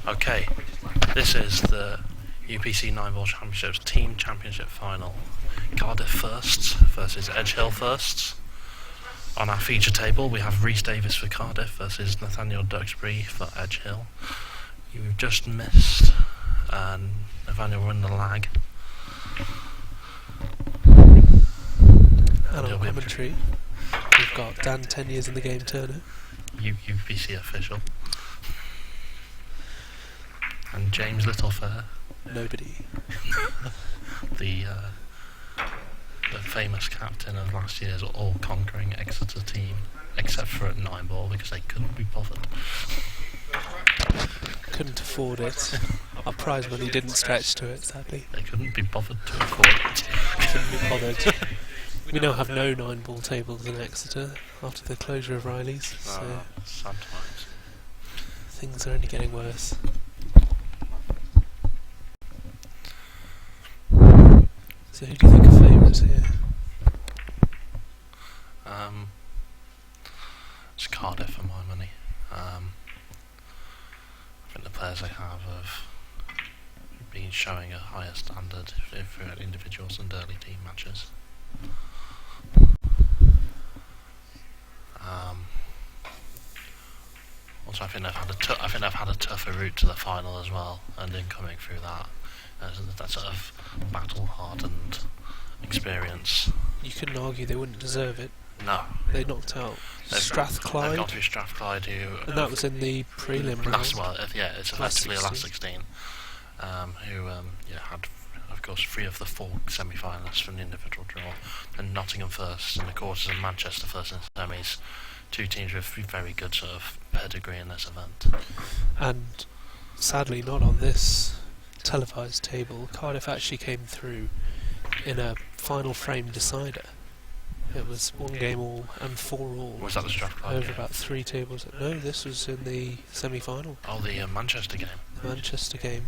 Okay, this is the UPC 9-ball championships team championship final. Cardiff firsts versus Edge Hill firsts. On our feature table we have Rhys Davis for Cardiff versus Nathaniel Duxbury for Edge Hill. You've just missed Nathaniel won the lag. And on commentary we've got Dan 10 years in the game Turner. UPC official. And James Littlefair. Nobody. the famous captain of last year's all-conquering Exeter team, except for at 9-ball because they couldn't be bothered. Couldn't afford it. Our prize money didn't stretch to it, sadly. They couldn't be bothered to afford it. Couldn't be bothered. We now have no 9-ball tables in Exeter after the closure of Riley's, so sometimes things are only getting worse. So who do you think are favourites here? It's Cardiff for my money. I think the players they have been showing a higher standard if we're at individuals and early team matches. Also, I think they've had a tougher route to the final as well, and in coming through that sort of battle-hardened experience. You couldn't argue they wouldn't deserve it. No. They knocked out Strathclyde. They've gone through Strathclyde, and that was in the prelim round. It's effectively a last 16. Who had, of course, 3 of the 4 semi-finalists from the individual draw, and Nottingham first, and the quarters, and Manchester first in the semis. 2 teams with very good sort of pedigree in this event. And sadly, not on this televised table. Cardiff actually came through in a final frame decider. It was 1 game all and 4 all. Was that the Strathclyde over game? about 3 tables. No, this was in the semi-final. Oh, the Manchester game. The Manchester game.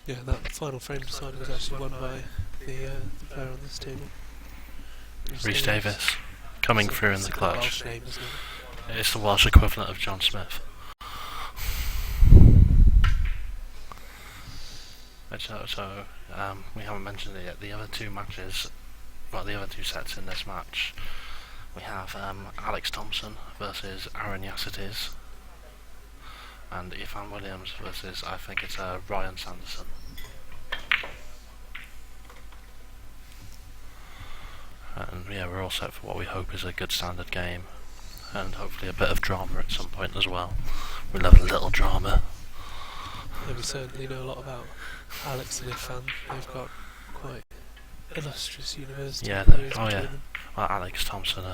Yeah, that final frame decider was actually won by the player on this table. Rhys Davis, coming through in the clutch. Welsh name, isn't it? It's the Welsh equivalent of John Smith. So we haven't mentioned it yet. The other 2 matches, well, the other 2 sets in this match, we have Alex Thompson versus Aaron Yassites, and Ifan Williams versus, I think it's Ryan Sanderson. And yeah, we're all set for what we hope is a good standard game, and hopefully a bit of drama at some point as well. We love a little drama. Yeah, we certainly know a lot about Alex and Ifan. They've got quite illustrious university careers between them. Well, Alex Thompson,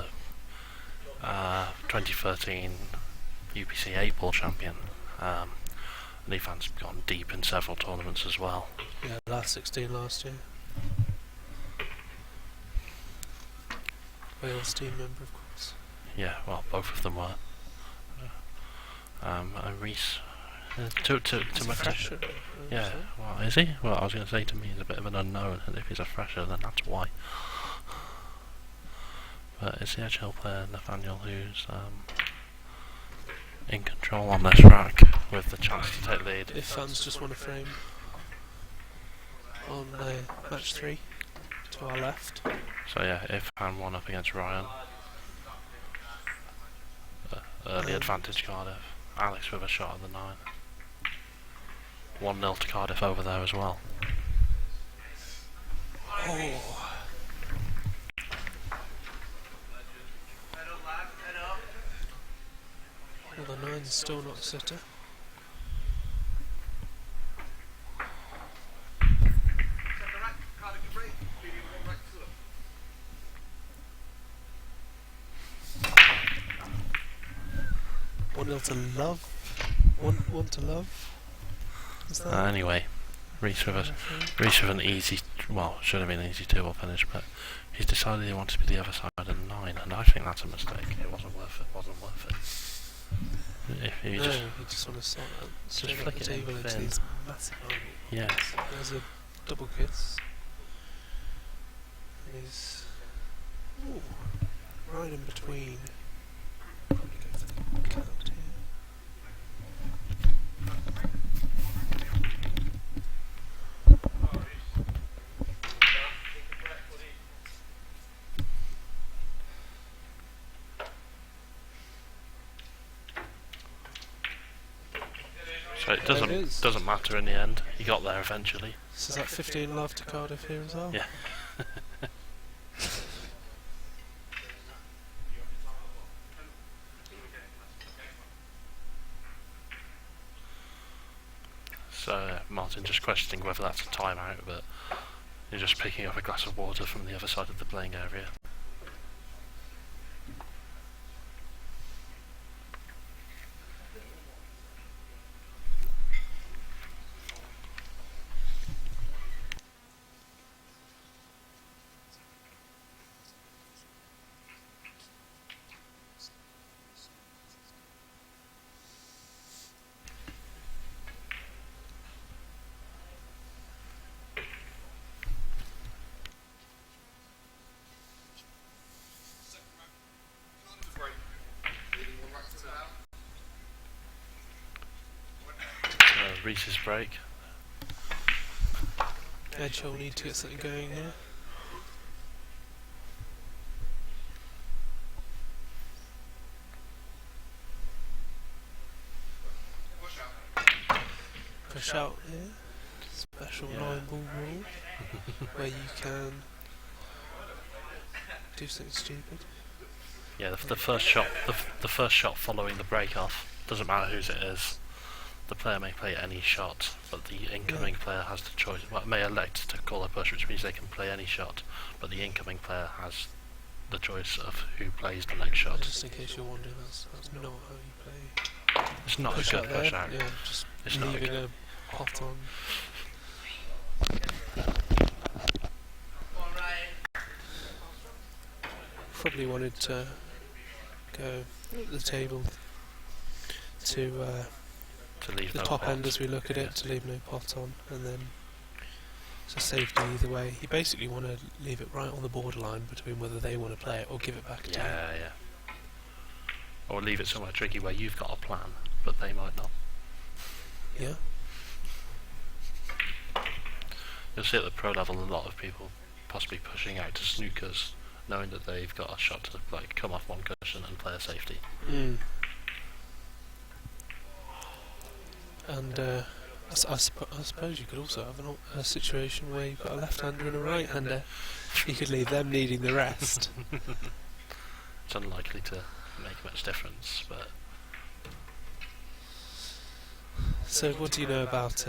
2013 UPC 8-ball champion. And Ifan's gone deep in several tournaments as well. Yeah, last 16 last year. Wales team member, of course. Yeah, well, both of them were. And Rhys, he's a fresher. Yeah, well, is he? Well, I was going to say, to me he's a bit of an unknown, and if he's a fresher then that's why. But it's the Edge Hill player, Nathaniel, who's in control on this rack with the chance to take lead. Ifan's just won a frame on match 3 to our left. So yeah, Ifan won up against Ryan. Early advantage Cardiff. Alex with a shot at the 9. 1-0 to Cardiff over there as well. Oh. Well, the 9's still not a sitter. 1-0 to Love. 1 to Love. Is that? Anyway, Reese with an easy, well, should have been an easy 2-1 finish, but he's decided he wants to be the other side of 9, and I think that's a mistake. It wasn't worth it. If you He just want to sort out straight up the table into these massive angles. Yes. There's a double kiss. And he's right in between. Probably go for the count here. So it doesn't matter in the end. He got there eventually. So is that 15 love to Cardiff here as well? Yeah. So Martin just questioning whether that's a timeout, but you're just picking up a glass of water from the other side of the playing area. Reese's break. Edge will need to get something going here. Push out here. Special 9-ball rule where you can do something stupid. Yeah, the first shot, the first shot following the break off, doesn't matter whose it is. The player may play any shot, but the incoming player has the choice. Well, may elect to call a push, which means they can play any shot, but the incoming player has the choice of who plays the next shot. Just in case you're wondering, that's not how you play. It's not a good push out. Yeah, just It's leaving a pot on. Probably wanted to go at the table to leave the no top pot. end as we look at it, to leave no pot on, and then it's a safety either way. You basically want to leave it right on the borderline between whether they want to play it or give it back to you. Yeah. Or leave it somewhere tricky where you've got a plan, but they might not. Yeah. You'll see at the pro level a lot of people possibly pushing out to snookers, knowing that they've got a shot to like come off one cushion and play a safety. And I suppose you could also have a situation where you've got a left-hander and a right-hander. You could leave them needing the rest. It's unlikely to make much difference, but... So what do you know about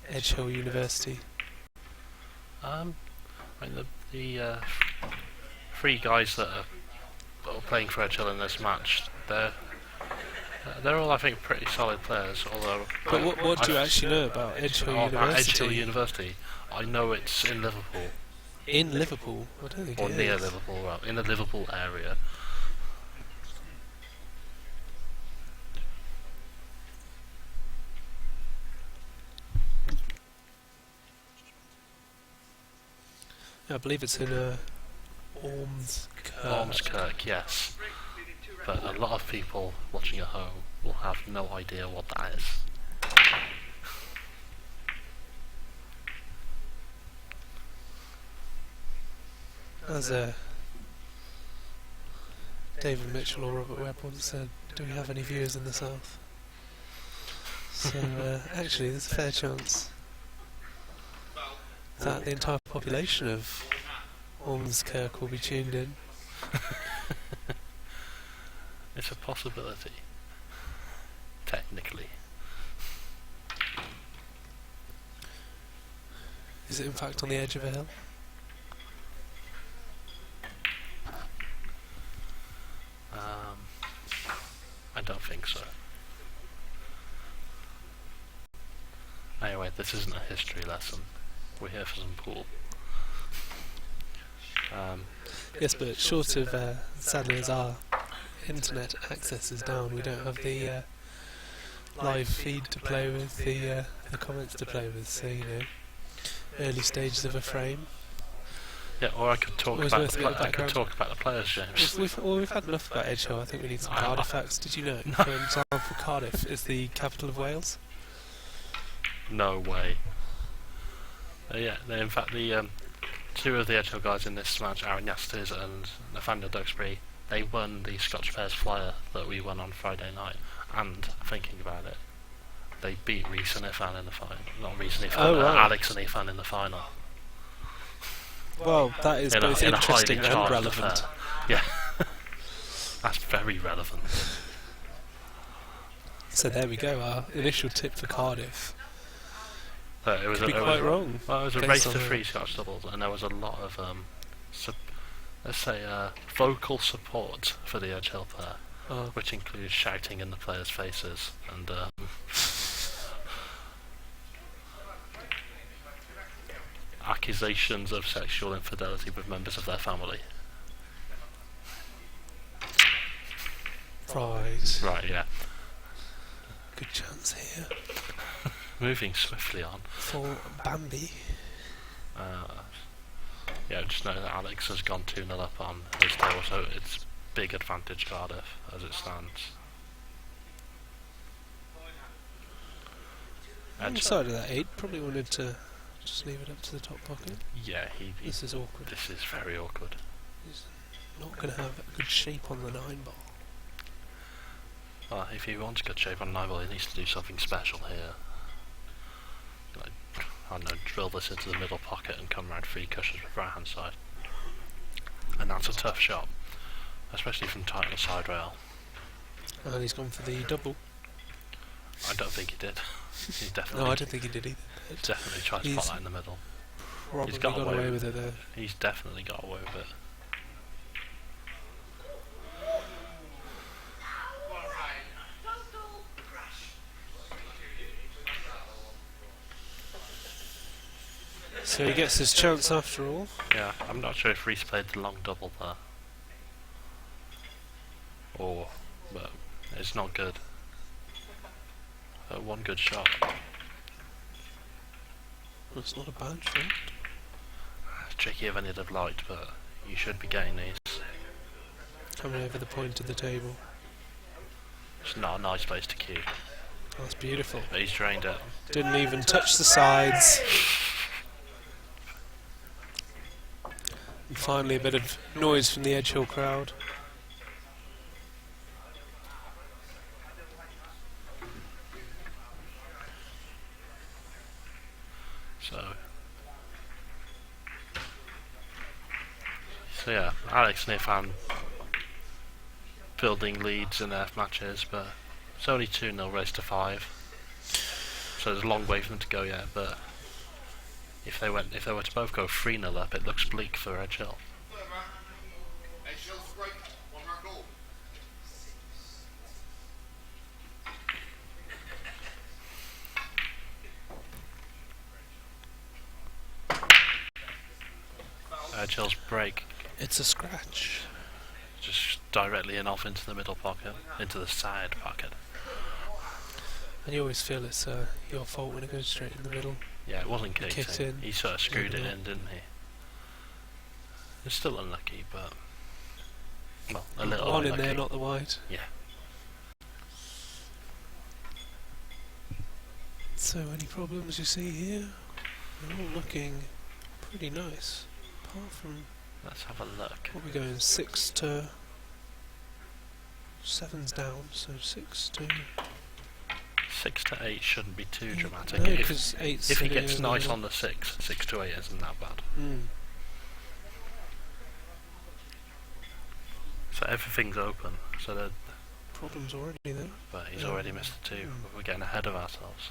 Edge Hill University? I mean, the 3 guys that are playing for Edge Hill in this match, they're all, I think, pretty solid players. Although, but what do you actually know about Edge Hill University? Edge Hill University, I know it's in Liverpool. In Liverpool? I don't think or it is. near Liverpool, well, in the Liverpool area. I believe it's in Ormskirk. Ormskirk, yes. But a lot of people watching at home will have no idea what that is. As David Mitchell or Robert Webb once said, do we have any viewers in the south? So actually there's a fair chance that the entire population of Ormskirk will be tuned in. It's a possibility. Technically. Is it in fact on the edge of a hill? I don't think so. This isn't a history lesson. We're here for some pool. Yes, but short of, sadly, as our internet access is down, we don't have the live feed to play with, the comments to play with, so, you know, early stages of a frame. Yeah, or I could talk Always about worth a bit of background. the players, James. We've had enough about Edge Hill. I think we need some Cardiff facts. Did you know, for example, Cardiff is the capital of Wales? No way. Yeah, in fact, the two of the Edge Hill guys in this match, Aaron Yastis and Nathaniel Duxbury, they won the Scotch Pairs Flyer that we won on Friday night. And thinking about it, they beat Reese and Ifan in the final. Not Reese and Ifan, right. Alex and Ifan in the final. Well, that is both interesting and relevant. Affair. Yeah, that's very relevant. So there we go. Our initial tip for Cardiff. It was quite wrong. Well, it was a race to 3 Scotch doubles, and there was a lot of let's say vocal support for the Edge Hill pair, which includes shouting in the players' faces and. Accusations of sexual infidelity with members of their family. Right, yeah. Good chance here. Moving swiftly on. For Bambi. Yeah, just know that Alex has gone 2-0 up on his table, so it's big advantage Cardiff as it stands. I'm excited that 8. Probably wanted to just leave it up to the top pocket. Yeah, this is awkward. This is very awkward. He's not going to have a good shape on the 9 ball. Well, if he wants good shape on 9 ball, he needs to do something special here. Like, I don't know, drill this into the middle pocket and come round 3 cushions with right hand side. And that's a tough shot, especially from tight on the side rail. And he's gone for the double. I don't think he did. He's definitely. No, I don't think he did either. Definitely tried to put that in the middle. Probably He's got away with it though. He's definitely got away with it. So he gets his chance after all. Yeah, I'm not sure if Reese played the long double there. But it's not good. One good shot. It's not a bad shot. It's trickier than you'd have liked, but you should be getting these. Coming over the point of the table. It's not a nice place to cue. That's beautiful. But he's drained it. Didn't even touch the sides. And finally a bit of noise from the Edge Hill crowd. So yeah, Alex and Ifan building leads in their matches, but it's only 2-0 race to 5. So there's a long way for them to go yet, but if they were to both go 3-0 up, it looks bleak for Edge Hill. Edge Hill's break. It's a scratch. Just directly in off into the middle pocket, into the side pocket. And you always feel it's your fault when it goes straight in the middle. Yeah, it wasn't kicked in. He sort of screwed it in, didn't he? It's still unlucky, but well, a little one unlucky. In there, not the white. Yeah. So, any problems you see here? They're all looking pretty nice. Apart from... Let's have a look. What are we going? 6 to... 7's down, so 6 to... 6 to 8 shouldn't be too dramatic. No, because 8's... If he gets nice on the 6, 6 to 8 isn't that bad. So everything's open. So the problem's already there. But he's already missed the 2. We're getting ahead of ourselves.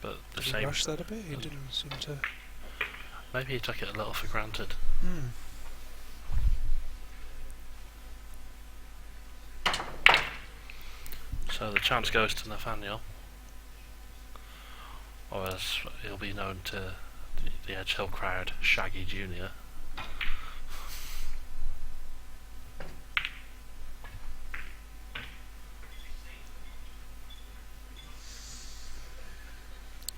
But the Did same. He rushed that a bit. He didn't seem to. Maybe he took it a little for granted. So the chance goes to Nathaniel. as he'll be known to the Edge Hill crowd, Shaggy Jr.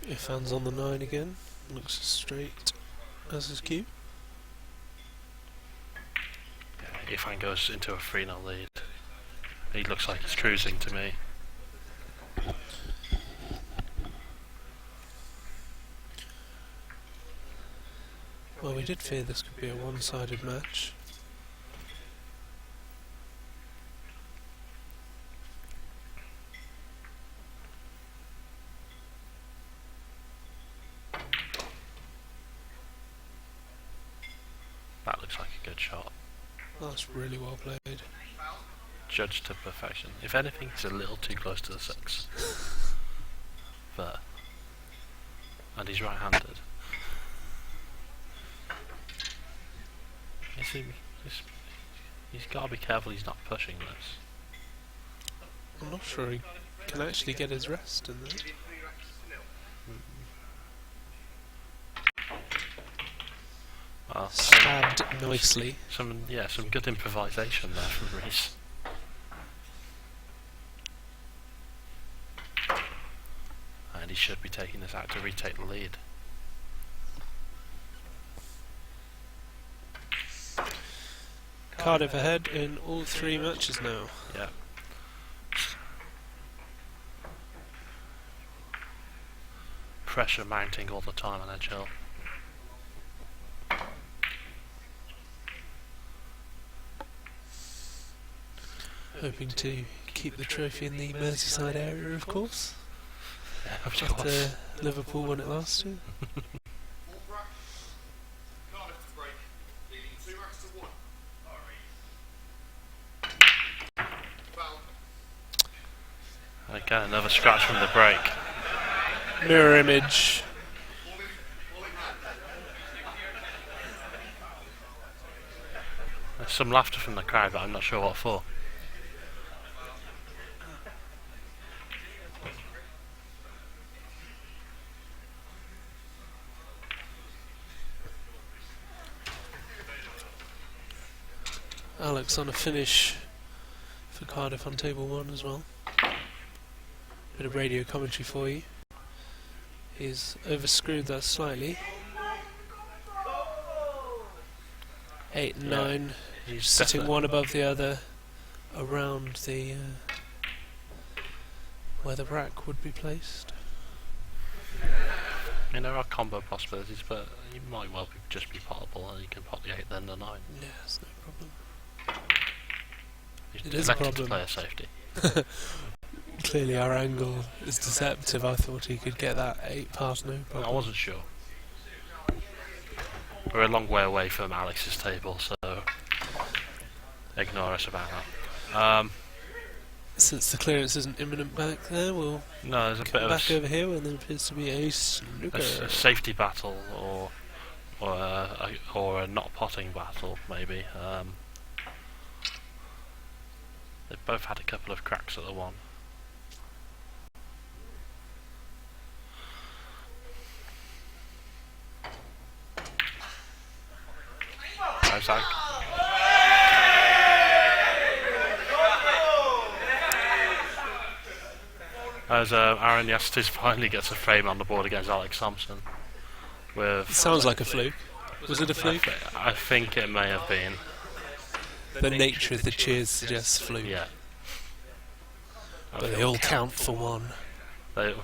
Irfan's on the 9 again, looks as straight as his cue. Yeah, Irfan goes into a 3-0 lead. He looks like he's cruising to me. Well, we did fear this could be a one-sided match. That looks like a good shot. That's really well played. Judged to perfection. If anything, it's a little too close to the 6. But... and he's right-handed. He's got to be careful he's not pushing this. I'm not sure he can actually get his rest in there. Well, Stabbed nicely. some good improvisation there from Reese. And he should be taking this out to retake the lead. Cardiff ahead in all 3 matches now. Yeah. Pressure mounting all the time on Edge Hill. Hoping to keep the trophy in the Merseyside area, of course. Yeah, of course. After Liverpool won it last year. Again, another scratch from the break. Mirror image. There's some laughter from the crowd, but I'm not sure what for. Alex on a finish for Cardiff on table 1 as well. Bit of radio commentary for you. He's overscrewed that slightly. 8 and 9, He's sitting one above the other around the where the rack would be placed. I mean, there are combo possibilities, but he might well just be potable, and he can pot the 8 then the 9. Yeah, it's no problem. He's It is a elected to problem. play a safety. Clearly our angle is deceptive. I thought he could get that 8 past no I problem. wasn't sure. We're a long way away from Alex's table, so ignore us about that. Since the clearance isn't imminent back there, we'll No, there's a bit come of back over here when there appears to be a snooker. a safety battle or a not potting battle, maybe. They've both had a couple of cracks at the one. How's that? As Aaron Yastis finally gets a frame on the board against Alex Thompson. With Sounds like a fluke. Was it a fluke? I think it may have been. The nature of the cheers suggests fluke. Yeah. But they all count for 1.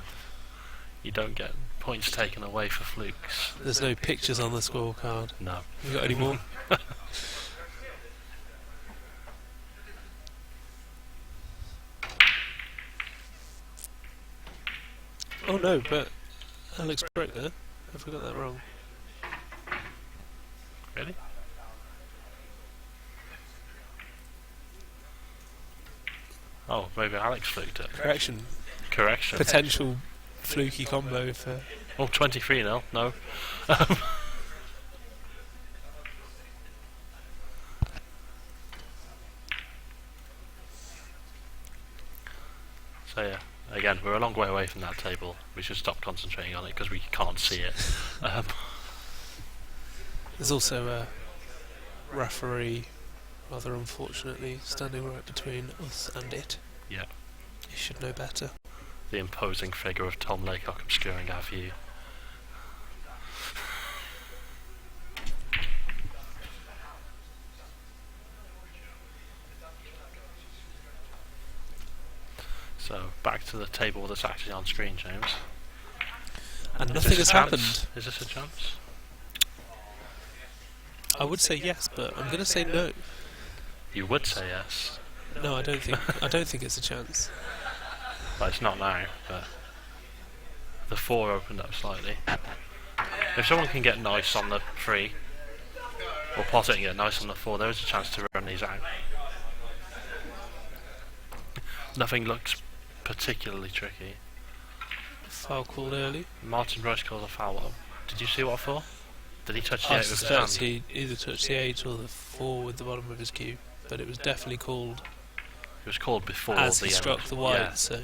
You don't get points taken away for flukes. There's no pictures on the scorecard. No. You got any more? Oh no, but Alex broke there. Have I got that wrong? Really? Oh, maybe Alex fluked it. Correction. Correction. Potential fluky combo for... Oh, 23-0. No. So yeah, again again, we're a long way away from that table. We should stop concentrating on it because we can't see it. There's also a referee, rather unfortunately, standing right between us and it. Yeah. He should know better. The imposing figure of Tom Laycock obscuring our view. So, back to the table that's actually on screen, James. And nothing has happened. Is this a chance? I would say yes, but I'm going to say no. You would say yes. No, I don't think it's a chance. But it's not now, but the 4 opened up slightly. If someone can get nice on the 3, or pot it and get nice on the 4, there is a chance to run these out. Nothing looks particularly tricky. Foul called early. Martin Royce calls a foul. Did you see what for? Did he touch the 8 I with his suspect hand? he either touched the 8 or the 4 with the bottom of his cue, but it was definitely called It was called before as the he end. struck the white, Yeah. so...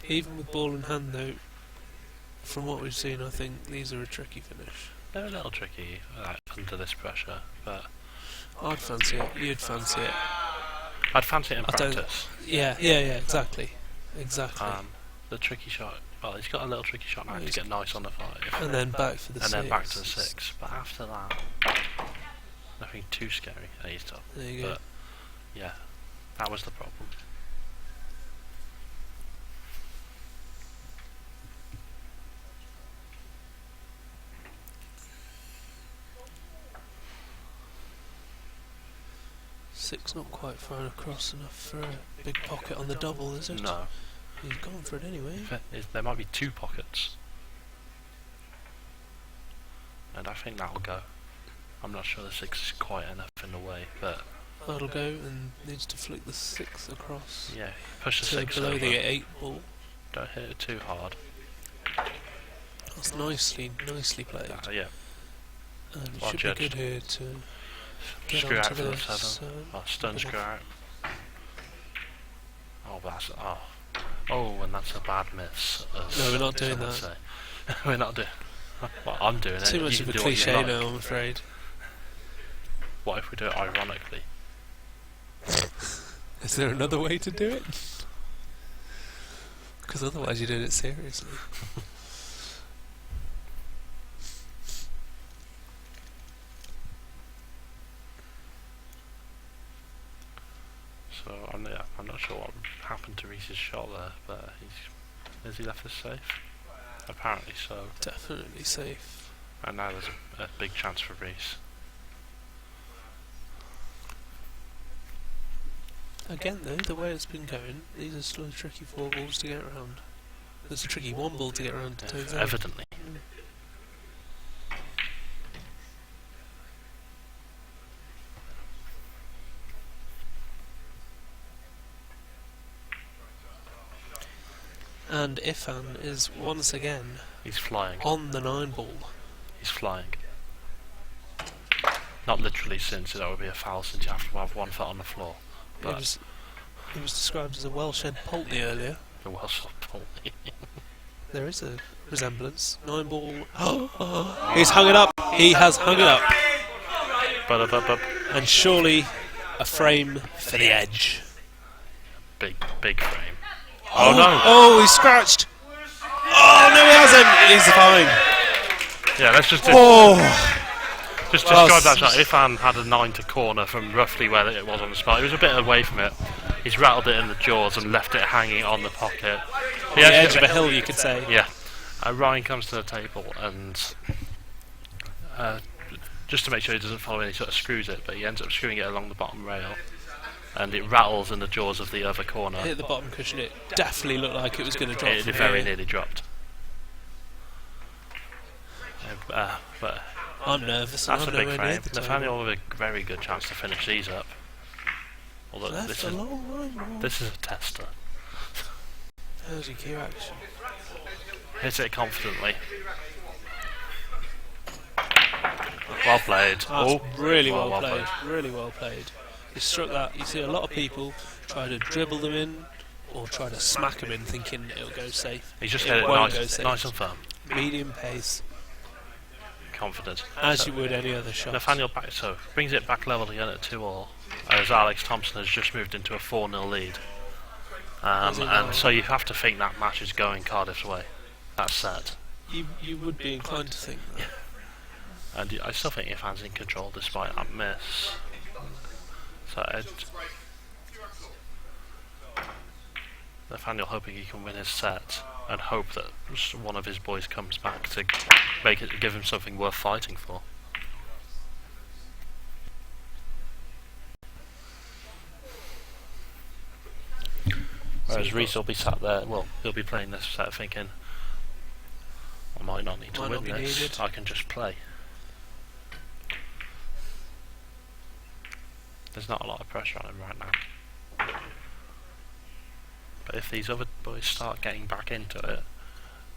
Even with ball in hand though, from what we've seen, I think these are a tricky finish. They're a little tricky under this pressure, but I'd fancy it, you'd fancy it. I'd fancy it in I don't- practice. Yeah, exactly. The tricky shot, well, he's got a little tricky shot now to get nice on the 5. And then back for the And 6. then back to the 6. But after that, nothing too scary. He's top. There you go. But yeah, that was the problem. Six not quite far across enough for a big pocket on the double, is it? No. He's gone for it anyway. There might be 2 pockets. And I think that'll go. I'm not sure the 6 is quite enough in the way, but... That'll go and needs to flick the 6 across. Yeah, push the to 6 below over. the 8 ball. Don't hit it too hard. That's nicely played. Yeah. And it Well should judged. be good here to get Screw out onto for the the 7. Oh, stun screw out. Oh, that's... Oh, and that's a bad miss. No, we're not doing someone that. say. We're not doing... Well, I'm doing it. Too much You of a can do what you cliche like. now, I'm afraid. What if we do it ironically? Is there another way to do it? Because otherwise you're doing it seriously. So I'm not sure what happened to Reese's shot there, but has he left us safe? Apparently so. Definitely safe. And now there's a big chance for Reese. Again though, the way it's been going, these are still a tricky 4 balls to get around. There's a tricky 1 ball to get around to toes out. Evidently. And Ifan is once again He's flying. on the 9 ball. He's flying. Not literally, since that would be a foul, since you have to have 1 foot on the floor. But He was described as a Welsh Pulteney earlier. the Welsh Pulteney. There is a resemblance. 9 ball. He's hung it up. He has hung it up. And surely a frame for the edge. Big frame. Oh no! Oh, he's scratched. Oh no, he hasn't. He's fine. Yeah, let's just Oh, describe that shot. Ifan had a 9 to corner from roughly where it was on the spot. He was a bit away from it. He's rattled it in the jaws and left it hanging on the pocket. the edge of a hill, you could say. Yeah. Ryan comes to the table and just to make sure he doesn't follow in, he sort of screws it, but he ends up screwing it along the bottom rail. And it rattles in the jaws of the other corner. Hit the bottom cushion. It definitely looked like it was going to drop. It from very here. nearly dropped. But I'm nervous. that's I'm a big nowhere frame. near the table. Nathaniel with a very good chance to finish these up. Although Left a long line. this is a tester. How's your cue action? Hit it confidently. Well played. That's really well played. played. Really well played. He struck that. You see a lot of people try to dribble them in or try to smack them in thinking it'll go safe. He just It hit it won't go nice, safe. nice and firm. Medium pace, Confident. as you would any other shot. Nathaniel back, so brings it back level again at 2-all, as Alex Thompson has just moved into a 4-0 lead. And so you have to think that match is going Cardiff's way. That's set. You would be inclined to think that. And I still think Irfan's in control despite that miss. So Nathaniel hoping he can win his set and hope that one of his boys comes back to give him something worth fighting for. Whereas Reese will be sat there, well, he'll be playing this set thinking, I might not need to win this, I can just play. There's not a lot of pressure on him right now. But if these other boys start getting back into it,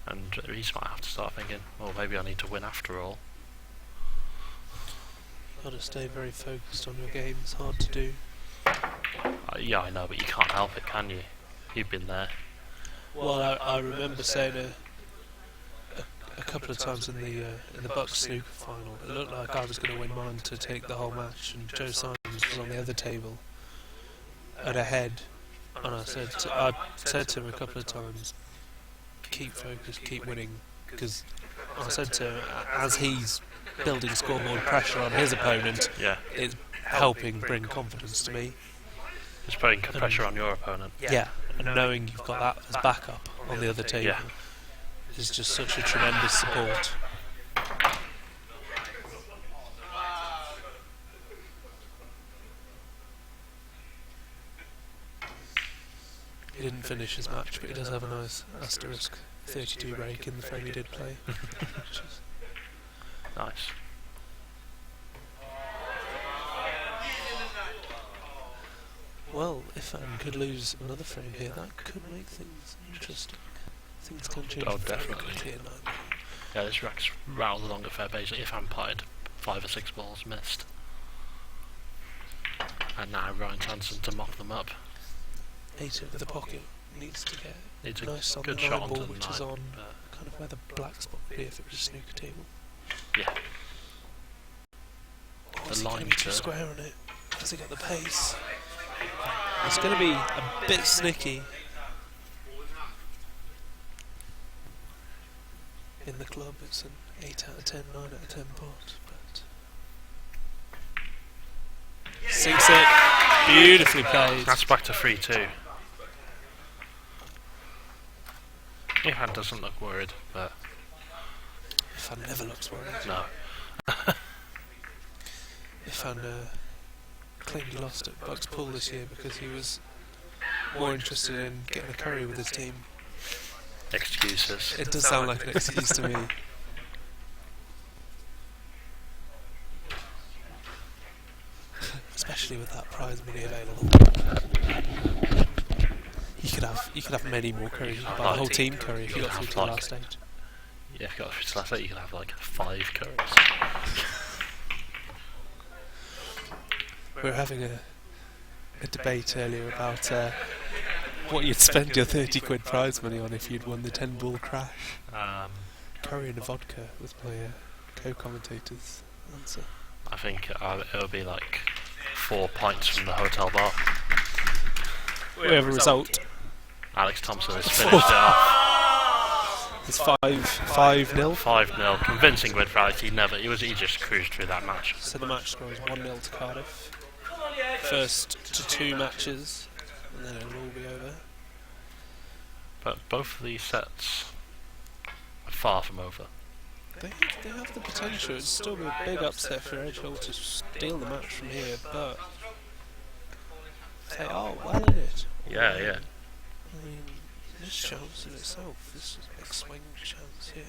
and Reese might have to start thinking, well, maybe I need to win after all. Got to stay very focused on your game, it's hard to do. Yeah, I know, but you can't help it, can you? You've been there. Well, I remember saying a couple of times in the BUCS snooker final, it looked like I was going to win mine to take the whole match, and Joe Simons was on the other table at a head, and I said to him a couple of times, keep focused, keep winning, because I said to him, as he's building scoreboard pressure on his opponent, it's helping bring confidence to me. It's putting pressure on your opponent. Yeah, and knowing you've got that as backup on the other table is just such a tremendous support. He didn't finish his match, but he does have a nice asterisk 32 break in the frame he did play. Nice. Well, if I could lose another frame here, that could make things interesting. Things can change. Oh, definitely. Here now. Yeah, this rack's rattled along a fair bit. If I'm potted, 5 or 6 balls missed. And now Ryan Hansen to mock them up. 8 over the pocket needs to get Needs a nice on good the shot 9 onto ball, the which is 9, on kind of where the black spot would be if it was a snooker table. Yeah. Oh, The is he line going to be too to- square on it? Has he got the pace? It's going to be a bit snicky in the club. It's an 8 out of 10, 9 out of 10 pot, but sinks it. Beautifully played. That's back to 3-2. Irfan doesn't look worried, but Irfan never looks worried. no. Irfan claimed he lost at BUCS Pool this year because he was more interested in getting a curry with his team. Excuses. It does sound like an excuse to me. Especially with that prize money available. You could have many more curries. You could buy a whole team curry if you got through to the last stage. Yeah, if you got through to the last stage, you could have like 5 curries. We were having a debate earlier about what you'd spend your 30 quid prize money on if you'd won the 10 ball crash. Curry and a vodka was my co-commentator's answer. I think it would be like 4 pints from the hotel bar. We have a result. Alex Thompson has finished it off. It's 5-0. 5-0. Convincing win for Alex. He just cruised through that match. So the match score is 1-0 to Cardiff. First to 2 matches, and then it'll all be over. But both of these sets are far from over. They have the potential. It'd still be a big upset for Edgehill to steal the match from here, but they are well in it. Yeah. I mean, this chance in itself, this is a big swing chance here.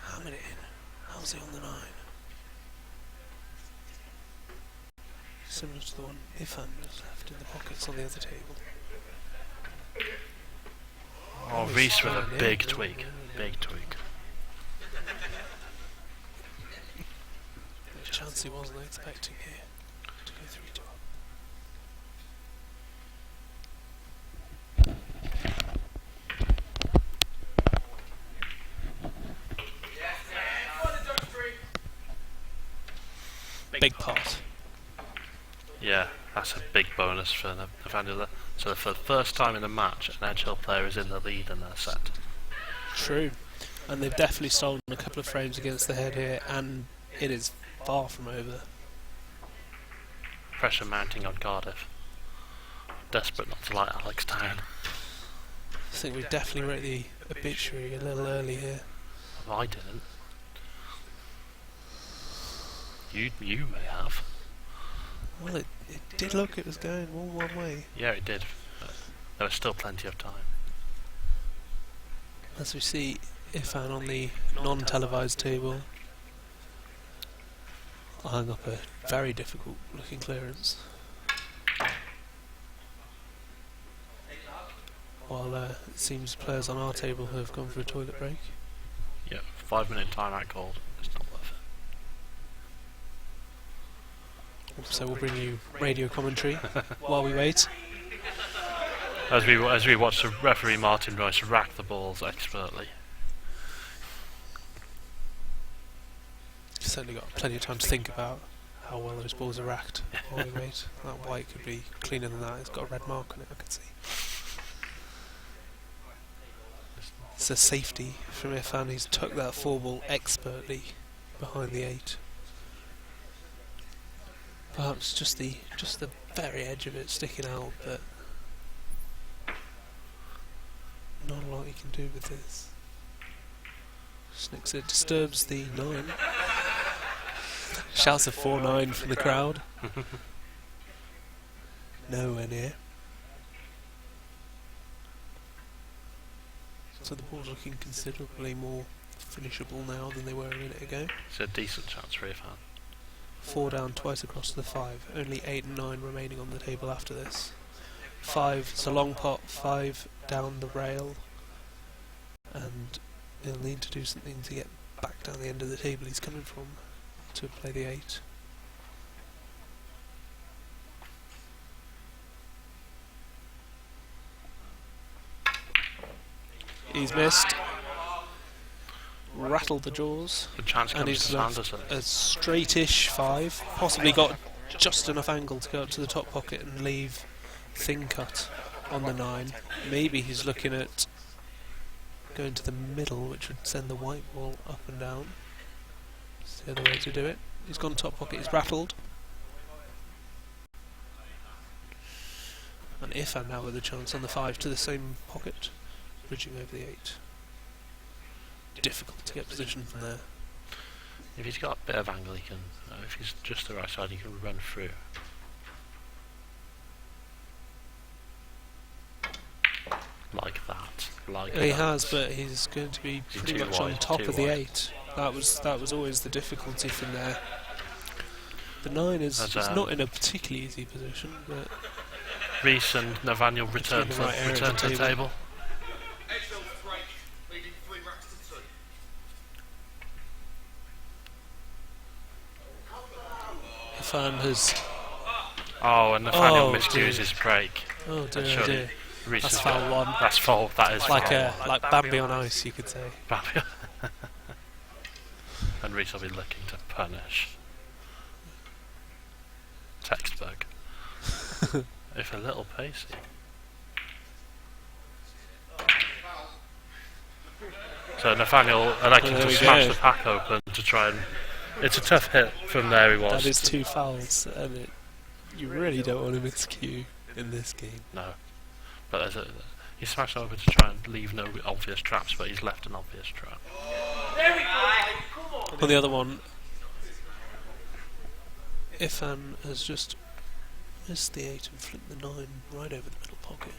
Hammered it in. How's he on the 9? Similar to the one Irfan was left in the pockets on the other table. Oh, Reese with a big tweak. Big tweak. A chance he wasn't expecting here. big pot. Yeah, that's a big bonus for Nathaniel. So for the first time in a match, an Edge Hill player is in the lead in their set. True. And they've definitely stolen a couple of frames against the head here, and it is far from over. Pressure mounting on Cardiff. Desperate not to let Alex down. I think we definitely wrote the obituary a little early here. Well, I didn't. You may have. Well, it did look it was going all one way. Yeah, it did. But there was still plenty of time. As we see Ifan on the non-televised table, eyeing up a very difficult looking clearance. While it seems players on our table have gone for a toilet break. Yeah, 5-minute timeout called. It's not worth it. So we'll bring you radio commentary while we wait. As we watch the referee Martin Royce rack the balls expertly. Certainly got plenty of time to think about how well those balls are racked while we wait. That white could be cleaner than that. It's got a red mark on it, I can see. It's a safety from Ifan. He's took that 4-ball expertly behind the 8. Perhaps just the very edge of it sticking out, but not a lot you can do with this. Snicks it, disturbs the 9. Shouts a 4-9 from the crowd. Nowhere near. So the ball's looking considerably more finishable now than they were a minute ago. It's a decent chance for Ifan. 4 down twice across the 5. Only 8 and 9 remaining on the table after this. 5, it's a long pot, 5 down the rail. And he'll need to do something to get back down the end of the table he's coming from to play the 8. He's missed. Rattled the jaws. The chance And comes to he's left Sanderson. a straightish 5. Possibly got just enough angle to go up to the top pocket and leave thin cut on the 9. Maybe he's looking at going to the middle, which would send the white ball up and down. That's the other way to do it. He's gone top pocket, he's rattled. And Ifan now with a chance on the 5 to the same pocket, bridging over the 8. Difficult to get position from there. If he's got a bit of angle, he can. If he's just the right side, he can run through. Like that. Like He that. has, but he's going to be He's pretty too much on wide, top too of the wide. 8. That was always the difficulty from there. The 9 is not in a particularly easy position, but Reese and Nathaniel return the to right area of the the table. table. Ifan has... Oh, and Nathaniel Oh, miscues dear. his break. Oh And dear, oh surely dear. Reese That's has foul got- 1. That's foul. That is Like foul. Bambi on ice, you could say. And Reese will be looking to punish. Textbook. If a little pacey. So Nathaniel elected Oh, there to we smash go. the pack open to try and... It's a tough hit from there he was. That is 2 fouls, and you really don't want to miscue in this game. No. But he smashed over to try and leave no obvious traps, but he's left an obvious trap. On the other one, Ifan has just missed the 8 and flipped the 9 right over the middle pocket.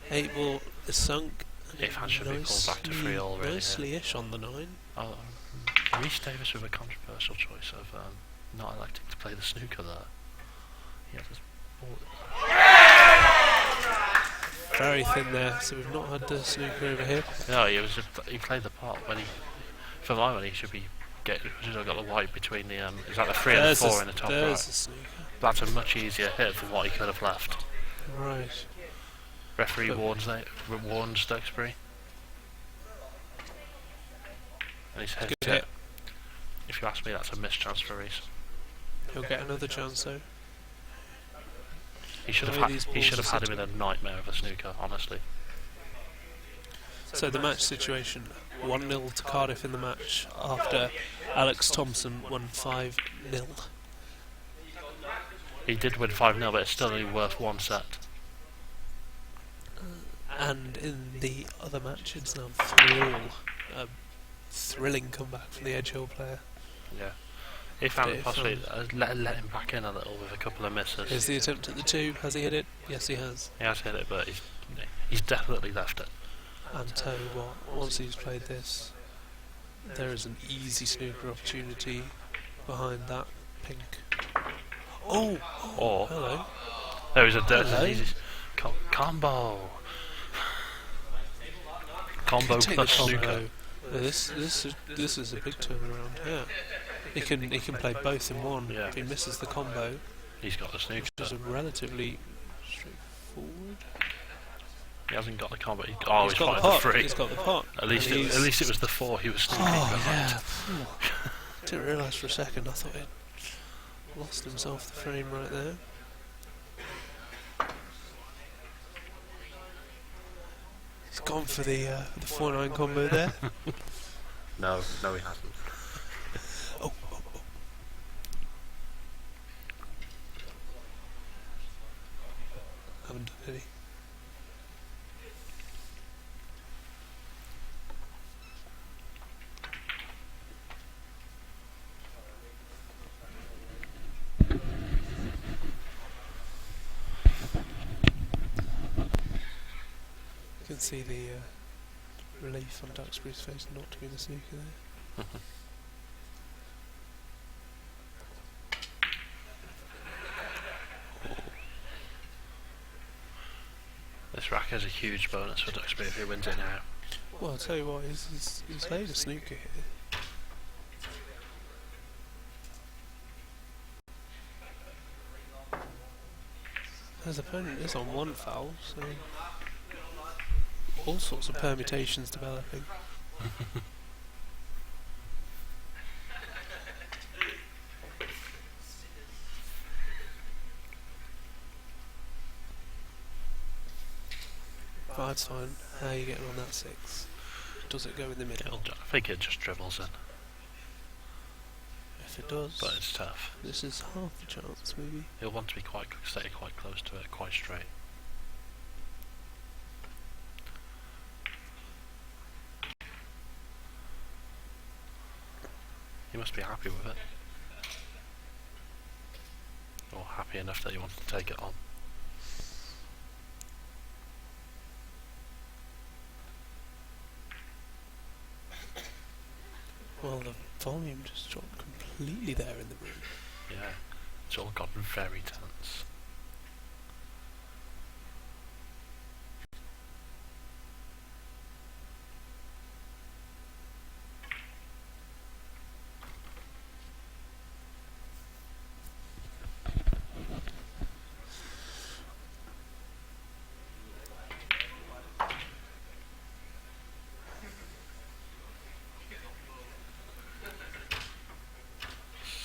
8 ball is sunk. Ifan should be pulled back to 3 all really. Nicely-ish on the 9. Oh, Rhys Davis with a controversial choice of not electing to play the snooker there. He had his ball. Very thin there, so we've not had the snooker over here. No, he played the part when he. For my money, he should have got the white between the. Is that the 3 and the 4 in the top There's right? the snooker. That's a much easier hit than what he could have left. Right. Referee warns Duxbury. And he's hit Good it. hit. If you ask me, that's a missed chance for Reese. He'll get another chance though. He should The way have these he should balls have are had him in a nightmare of a snooker, honestly. So the match situation, 1-0 to Cardiff in the match after Alex Thompson won 5-0. He did win 5-0, but it's still only worth one set. And in the other match it's now 3-all. A thrilling comeback from the Edge Hill player. Yeah. If Alan possibly let him back in a little with a couple of misses. Here's the attempt at the 2. Has he hit it? Yes, he has. He has hit it, but he's definitely left it. And tell you what, once he's played this, there is an easy snooker opportunity behind that pink. Oh! Or Hello. there's an Hello. easy combo. Combo Take plus the combo. snooker. This is a big turnaround. Yeah, he can play both in one. Yeah. If he misses the combo, He's got the snooker. which is a relatively straightforward. He hasn't got the combo. He's got the got the pot. 3. He's got the pot. At least it was the 4 he was snooking. Oh behind. yeah. Didn't realise for a second. I thought he'd lost himself the frame right there. He's gone for the 4-9 combo there. No, he hasn't. Oh. Haven't done any. You can see the relief on Duxbury's face not to be the snooker there. This rack has a huge bonus for Duxbury if he wins it now. Well, I'll tell you what, he's laid a snooker here. His opponent is on 1 foul, so all sorts of permutations developing. But that's fine. How are you getting on that 6? Does it go in the middle? I think it just dribbles in, If it does, but it's tough. this is half a chance, maybe. He'll want to stay quite close to it, quite straight. He must be happy with it. Or happy enough that he wants to take it on. Well, the volume just dropped completely there in the room. Yeah, it's all gotten very tense.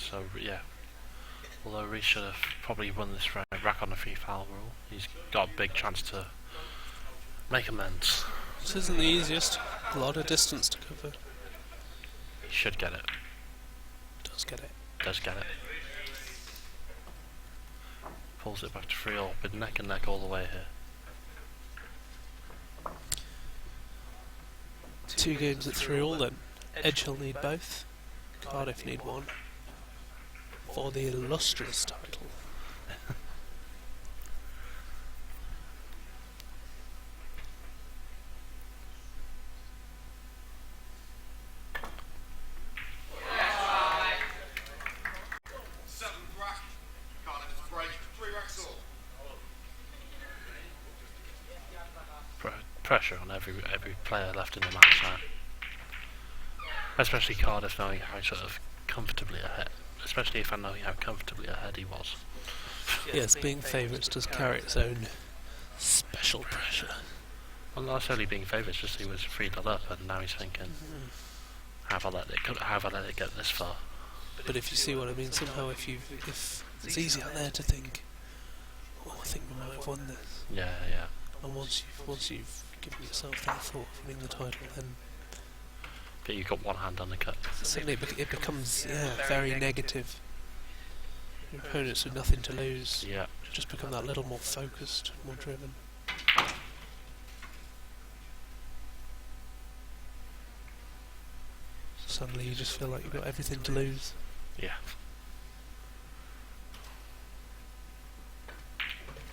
So yeah, although Reece should have probably won this rack on the free foul rule, he's got a big chance to make amends. This isn't the easiest. A lot of distance to cover. He should get it. Does get it. Does get it. Pulls it back to 3-all with neck and neck all the way here. 2 games at 3-all then. Edge Hill need both. Cardiff need 1. For the illustrious title. Pressure on every player left in the match now. Especially Cardiff knowing how sort of comfortably ahead. Especially if I know how comfortably ahead he was. Yes, being favourites does carry its own special pressure. Well, not necessarily being favourites, just he was 3-0 up and now he's thinking, have I let it get this far? But if you see what I mean, somehow if it's easy out there to think, oh, I think we might have won this. Yeah. And once you've given yourself that thought of winning the title, then But you've got one hand on the cup. suddenly it becomes very negative. Your opponents with nothing to lose Yeah. just become that little more focused, more driven. Suddenly you just feel like you've got everything to lose. Yeah.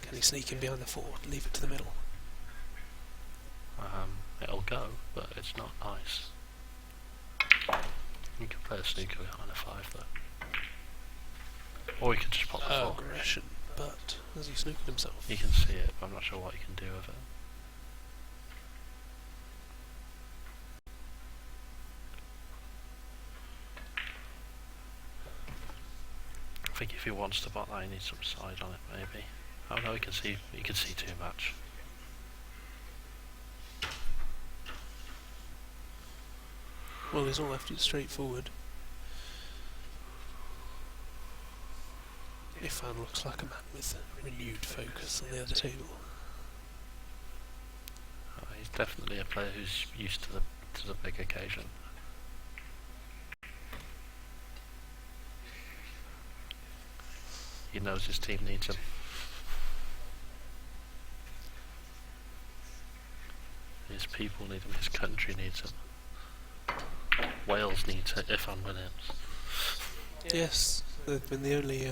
Can he sneak in behind the fort, leave it to the middle? It'll go, but it's not nice. You can play a snooker behind a 5 though. Or you can just pop the 4. Aggression, but has he snooked himself? You can see it, but I'm not sure what you can do with it. I think if he wants to bot that, he needs some side on it, maybe. Oh no, he can see too much. Well, he's all left it straightforward. Ifan looks like a man with renewed focus on the other table. He's definitely a player who's used to the big occasion. He knows his team needs him. His people need him, his country needs him. Wales needs it if Williams. Yes, they've been the only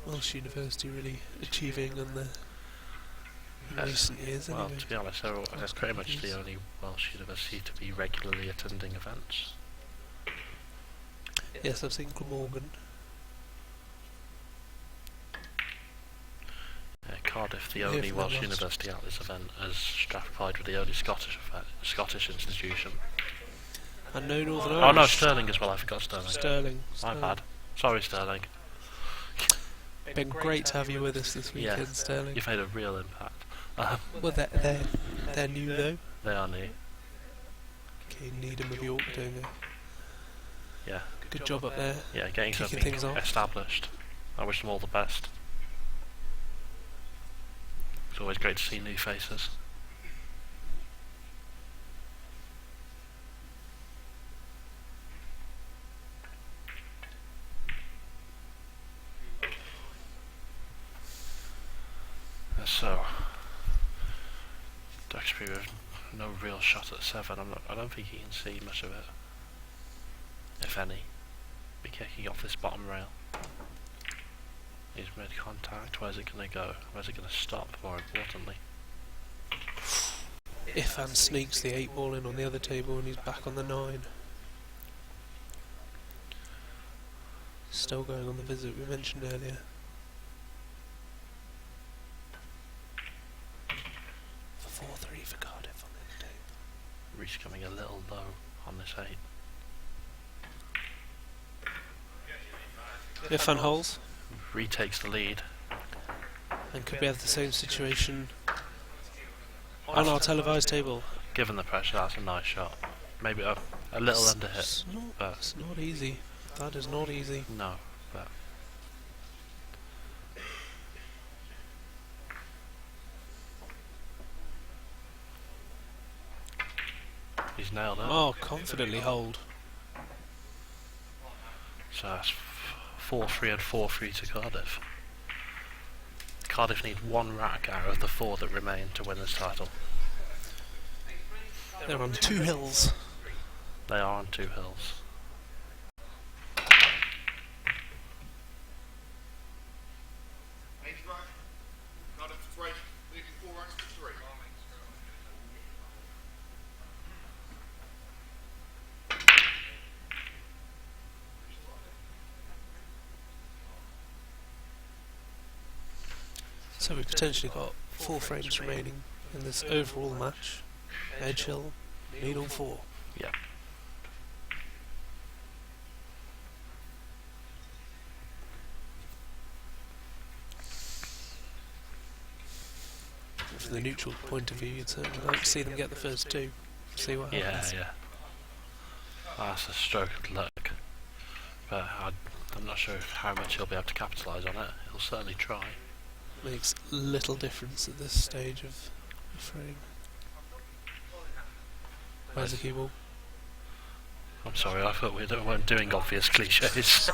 Welsh university really achieving in recent years. Well, Anyway. to be honest, they're pretty much the only Welsh university to be regularly attending events. Yes, I've seen Glamorgan. Cardiff, the only Welsh university at this event, as Strathclyde were the only Scottish institution. And no Northern Irish. Oh no, Stirling as well, I forgot Stirling. Sterling. My bad. Sorry, Stirling. Been great to have you with us this weekend, Yeah, Sterling. you've made a real impact. Well, they're new though. They are new. Okay, Needham of York doing a Yeah. good job up there. Yeah, getting Kicking something things off. established. I wish them all the best. It's always great to see new faces. So, Duxbury with no real shot at 7. I don't think he can see much of it, if any. Be kicking off this bottom rail. He's made contact. Where's it going to go? Where's it going to stop? More importantly, Ifan sneaks the 8 ball in on the other table and he's back on the 9. Still going on the visit we mentioned earlier. For 4-3 for Cardiff on the other table. Reese coming a little low on this 8. Ifan holds Retakes the lead. and could we have the same situation on our televised table? Given the pressure, that's a nice shot. Maybe a little under hit. But It's not easy. That is not easy. no, but he's nailed it. Oh, confidently hold. So that's 4-3 and 4-3 to Cardiff. Cardiff need 1 rack out of the 4 that remain to win this title. They're on 2 hills. They are on 2 hills. So we've potentially got 4 frames remaining in this overall match. Edge Hill, lead on 4. Yeah. From the neutral point of view, you'd certainly like to see them get the first 2. See what Yeah, happens. yeah. That's a stroke of luck. but I'm not sure how much he'll be able to capitalise on it. He'll certainly try. Makes little difference at this stage of the frame. Where's the cue ball? I'm sorry, I thought we weren't doing obvious cliches.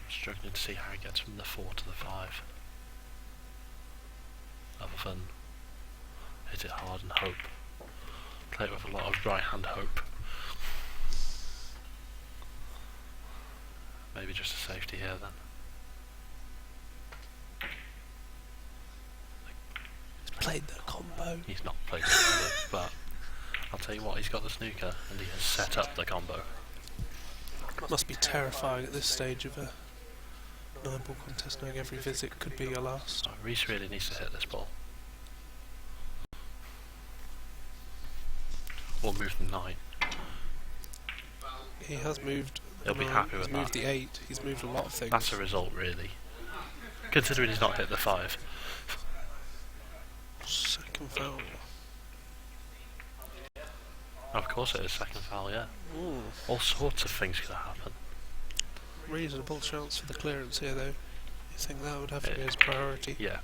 Struggling to see how he gets from the 4 to the 5. Other than hit it hard and hope. Play it with a lot of right hand hope. Maybe just a safety here then. He's played the combo. He's not played the combo, but I'll tell you what, he's got the snooker and he has set up the combo. Must be terrifying at this stage of a 9-ball contest, knowing every visit could be your last. Oh, Reese really needs to hit this ball. Or move the 9. He has moved. He'll be happy with that. He's moved the 8. He's moved a lot of things. That's a result, really. Considering he's not hit the 5. Second foul. Of course it is second foul, yeah. Ooh. All sorts of things could happen. Reasonable chance for the clearance here, though. You think that would have to be his priority? Yeah.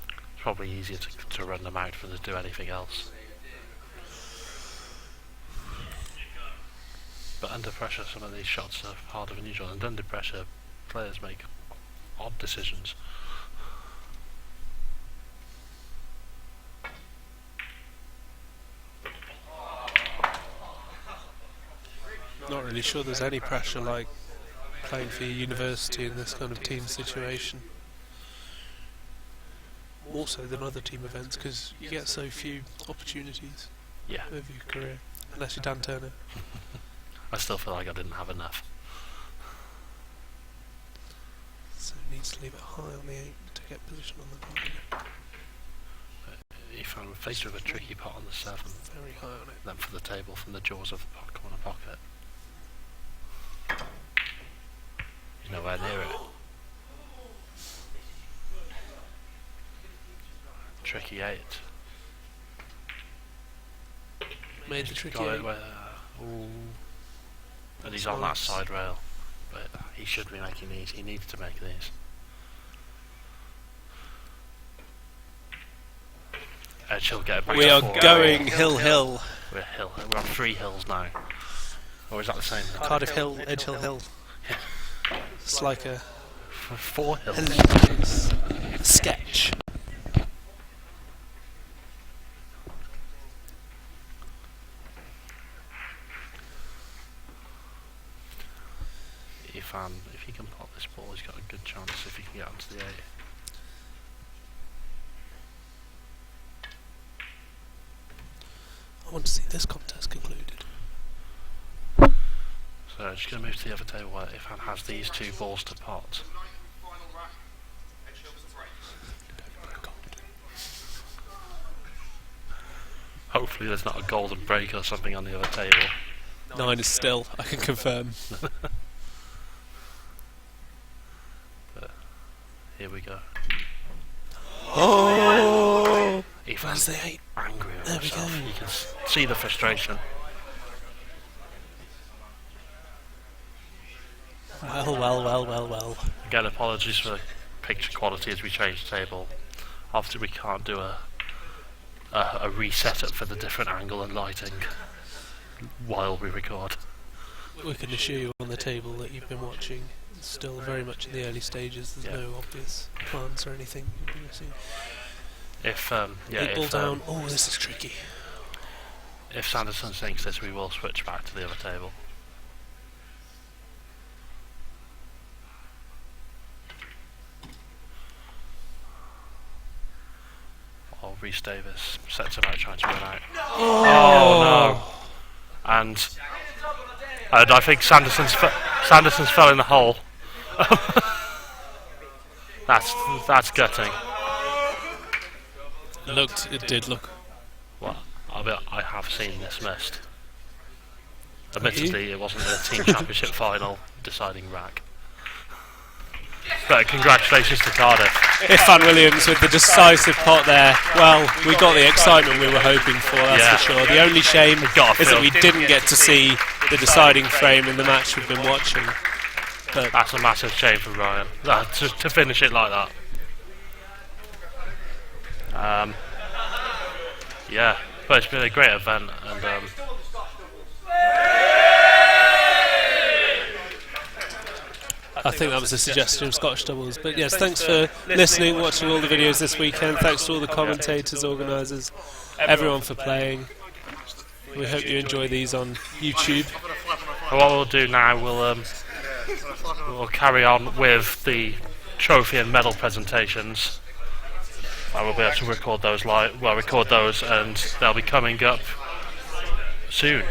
It's probably easier to run them out than to do anything else. But under pressure, some of these shots are harder than usual, and under pressure, players make odd decisions. Not really sure there's any pressure like playing for your university in this kind of team situation. More so than other team events, because you get so few opportunities over your career, unless you're Dan Turner. I still feel like I didn't have enough. So he needs to leave it high on the 8 to get position on the target. He found faced with a tricky pot on the 7. Very high on it. Then for the table from the jaws of the corner pocket. He's nowhere near it. Tricky 8. Made the tricky Got 8. it where, and he's on that side rail. But he should be making these. He needs to make these. Edge Hill get it back. We are forward. going hill. We're hill. We're on 3 hills now. Or is that the same? Cardiff Hill, Edge Hill. It's like a 4 hills. hilarious sketch. If he can pop this ball, he's got a good chance if he can get onto the 8. I want to see this contest concluded. So just going to move to the other table where Ifan has these 2 balls to pot. Hopefully there's not a golden break or something on the other table. 9 is still, I can confirm. But here we go. Oh! Ifan's the 8? Angry at There we himself. go. You can see the frustration. Well. Again, apologies for the picture quality as we change the table. Obviously we can't do a reset up for the different angle and lighting while we record. We can assure you on the table that you've been watching. It's still very much in the early stages. There's no obvious plans or anything. If 8 ball down. Oh, this is tricky. If Sanderson sinks this, we will switch back to the other table. Oh, Rhys Davis sets about trying to run out. Oh no! And I think Sanderson's fell in the hole. That's gutting. It did look. Well, I have seen this missed. Admittedly, it wasn't a team championship final deciding rack. But congratulations to Cardiff. Ifan Williams with the decisive pot there. Well, we got the excitement we were hoping for, that's for sure. The only shame is that we didn't get to see the deciding frame in the match we've been watching. But that's a massive shame for Ryan, to finish it like that. Yeah, but it's been a great event, and I think that was a suggestion of Scottish doubles. But yes, thanks for listening, watching all the videos this weekend. Thanks to all the commentators, organisers, everyone for playing. We hope you enjoy these on YouTube. And what we'll do now, we'll carry on with the trophy and medal presentations. And we'll be able to record those live. Well, record those, and they'll be coming up soon.